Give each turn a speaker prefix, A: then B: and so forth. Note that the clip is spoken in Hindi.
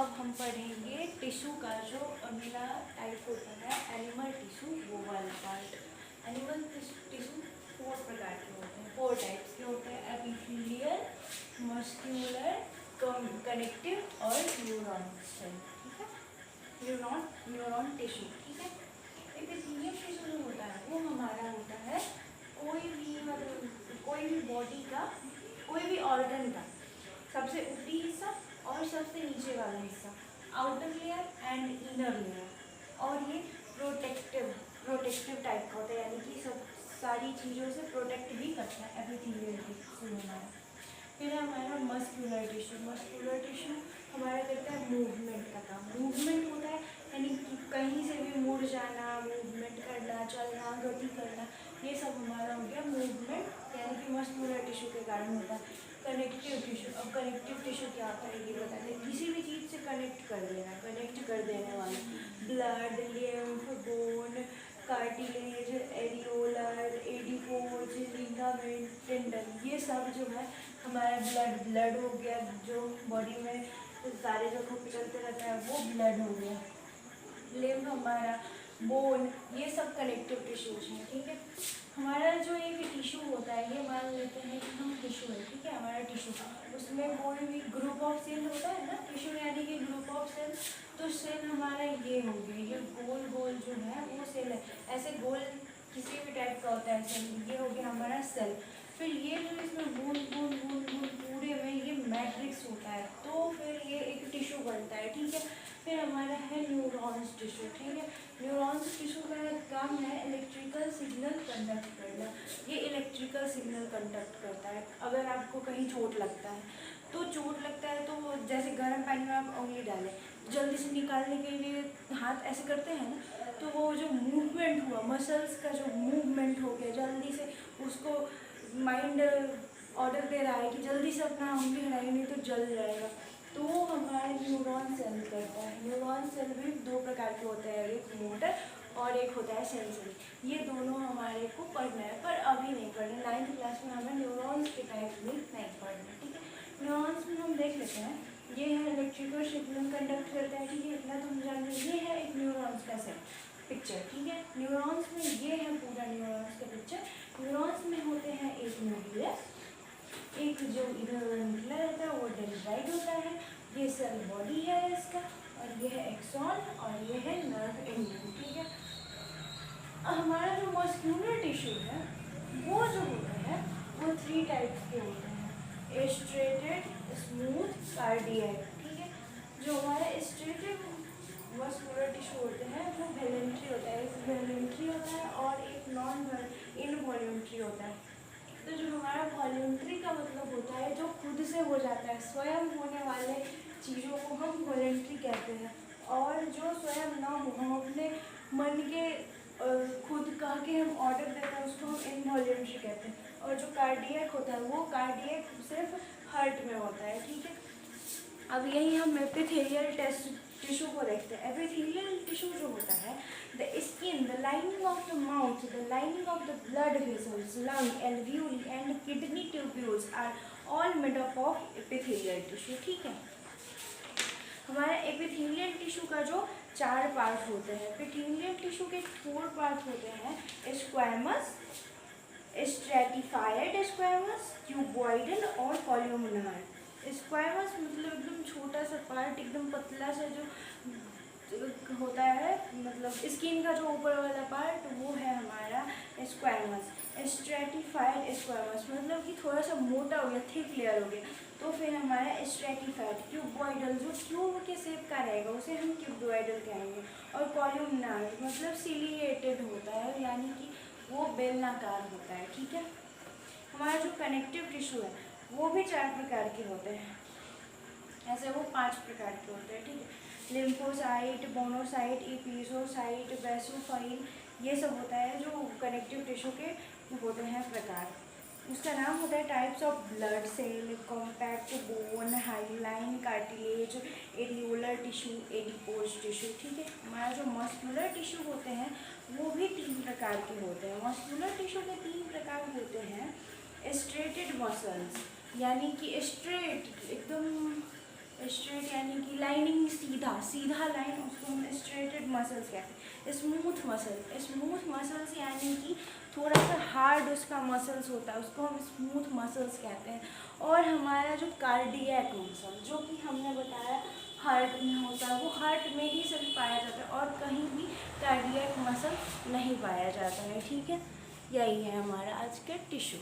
A: अब हम पढ़ेंगे टिश्यू का जो अगला टाइप होता है एनिमल टिश्यू, वो वाला पार्ट। एनिमल टिश्यू 4 प्रकार के होते हैं, 4 टाइप्स के होते हैं, एपिथेलियल, मस्क्यूलर, कनेक्टिव और न्यूरॉन सेल। ठीक है, न्यूरॉन टिश्यू। ठीक है, एपिथेलियल टिश्यू जो होता है वो हमारा होता है कोई भी बॉडी का, कोई भी ऑर्गन का सबसे ऊपरी हिस्सा और सबसे नीचे वाला हिस्सा, outer layer and inner layer. और ये प्रोटेक्टिव टाइप का होता है, यानी कि सब सारी चीज़ों से प्रोटेक्ट भी करता है एपिथेलियल टिश्यू हमारा। फिर हमारा मस्कुलर टिश्यू हमारा करता है मूवमेंट का काम। मूवमेंट होता है यानी कि कहीं से भी मुड़ जाना, मूवमेंट करना, चलना, गति करना, ये सब हमारा हो गया मूवमेंट, यानी कि मस्कुलर टिश्यू के कारण होता है। कनेक्टिव टिश्यू, अब कनेक्टिव टिश्यू क्या होता है ये बताते हैं। किसी भी चीज़ से कनेक्ट कर देने वाला, blood, lymph, bone, cartilage, areolar, adipose, ligament, tendon, ये सब जो है हमारा ब्लड हो गया, जो बॉडी में सारे जगहों पे चलते रहता है वो ब्लड हो गया। लिम्फ हमारा, बोन, ये सब कनेक्टिव टिश्यूज हैं। ठीक है, हमारा जो एक टिश्यू होता है, ये मान लेते हैं कि हम टिश्यू है, ठीक है, हमारा टिश्यू, उसमें कोई भी ग्रुप ऑफ सेल होता है ना, टिश्यू यानी कि ग्रुप ऑफ सेल। तो सेल हमारा ये हो गया, ये गोल गोल जो है वो सेल है, ऐसे गोल किसी भी टाइप का होता है सेल, ये हो गया हमारा सेल। फिर ये जो इसमें बूंद बूंद बूंद बूंद पूरे में ये मैट्रिक्स होता है, तो फिर ये एक टिश्यू बनता है। ठीक है, फिर हमारा है न्यूरॉन्स टिश्यू। ठीक है, न्यूरॉन्स टिश्यू का काम है इलेक्ट्रिकल सिग्नल कंडक्ट करना। ये इलेक्ट्रिकल सिग्नल कंडक्ट करता है। अगर आपको कहीं चोट लगता है तो जैसे गर्म पानी में आप उंगली डालें, जल्दी से निकालने के लिए हाथ ऐसे करते हैं ना, तो वो जो मूवमेंट हुआ, मसल्स का जो मूवमेंट हो गया, जल्दी से उसको माइंड ऑर्डर दे रहा है कि जल्दी से अपना उंगली हटाइए नहीं तो जल जाएगा, तो वो हमारा न्यूरॉन सेल करता है। न्यूरॉन सेल भी 2 प्रकार के होते हैं, एक मोटर और एक होता है सेंसरी। ये दोनों हमारे को पढ़ना है, पर अभी नहीं पढ़ना, 9th क्लास में हमें न्यूरॉन्स के टाइप में नहीं पढ़ना। ठीक है, न्यूरॉन्स में हम देख लेते हैं, ये है इलेक्ट्रिकल सिग्नल कंडक्ट करता है। ठीक है, इतना तो हम जान रहे हैं। ये है एक न्यूरॉन्स का सेल पिक्चर। ठीक है, न्यूरॉन्स में ये है पूरा न्यूरॉन्स का पिक्चर। न्यूरॉन्स में होते हैं एक न्यूक्लियस, एक जो इधर निकला रहता है वो डेंड्राइट होता है, ये सेल बॉडी है इसका, और ये है एक्सॉन और ये है नर्व एंडिंग। ठीक है, हमारा जो मस्क्यूलर टिश्यू है वो जो होता है वो 3 टाइप्स के होते हैं, स्ट्रेटेड, स्मूथ, कार्डियक। ठीक है, जो हमारा स्ट्रेटेड मस्कुलर टिश्यू होते हैं वो वॉलंटरी होता है, एक वॉलंटरी होता है और एक नॉन इनवॉलंटरी होता है। तो जो हमारा वॉलंटरी का मतलब होता है जो खुद से हो जाता है, स्वयं होने वाले चीज़ों को हम वॉलंटरी कहते हैं, और जो स्वयं ना हो, हम अपने मन के खुद कह के हम ऑर्डर देते हैं, उसको हम इनवॉलंटरी कहते हैं। और जो कार्डियक होता है वो कार्डियक सिर्फ हार्ट में होता है। ठीक है, अब यही हम एपिथेलियल टिश्यू को देखते हैं। एपिथेलियल टिश्यू जो होता है, the skin, the lining of the mouth, the lining of the blood vessels, lung, alveoli and kidney tubules are all made up of epithelial tissue. ठीक है, हमारा एपिथेलियल टिश्यू का जो 4 पार्ट होते हैं, एपिथेलियल टिश्यू के 4 पार्ट होते हैं, स्क्वैमस, स्ट्रैटिफाइड स्क्वैमस, क्यूबॉइडल और कॉलमनार। स्क्वैमस मतलब एकदम छोटा सा पार्ट, एकदम पतला सा जो होता है, मतलब स्किन का जो ऊपर वाला पार्ट, वो है हमारा स्क्वैमस। स्ट्रैटिफाइड स्क्वैमस मतलब कि थोड़ा सा मोटा हो गया, थिक लेयर हो गया, तो फिर हमारा स्ट्रैटिफाइड। क्यूबॉइडल जो क्यूब के शेप का रहेगा उसे हम क्यूबॉइडल कहेंगे। और कॉलमनार मतलब सिलिएटेड होता है, यानी कि वो बेलनाकार होता है। ठीक है, हमारा जो कनेक्टिव टिश्यू है वो भी 4 प्रकार के होते हैं, ऐसे वो 5 प्रकार के होते हैं। ठीक है, लिम्फोसाइट, मोनोसाइट, इपिज़ोसाइट, बेसोफाइल, ये सब होता है जो कनेक्टिव टिश्यू के होते हैं प्रकार। उसका नाम होता है types of blood cell, compact bone, hyaline, cartilage, areolar tissue, adipose tissue. ठीक है, हमारा जो मस्कुलर टिश्यू होते हैं वो भी 3 प्रकार के होते हैं। मस्कुलर टिश्यू के 3 प्रकार होते हैं, स्ट्रेटेड मसल्स, यानी कि स्ट्रेट एकदम स्ट्रेट यानी कि लाइनिंग, सीधा सीधा लाइन, उसको हम स्ट्रेटेड मसल्स कहते हैं। स्मूथ मसल, स्मूथ मसल्स यानी कि थोड़ा सा हार्ड उसका मसल्स होता है, उसको हम स्मूथ मसल्स कहते हैं। और हमारा जो कार्डियक मसल, जो कि हमने बताया हार्ट में होता है, वो हार्ट में ही सिर्फ पाया जाता है और कहीं भी कार्डियक मसल नहीं पाया जाता है। ठीक है, यही है हमारा आज का टिश्यू।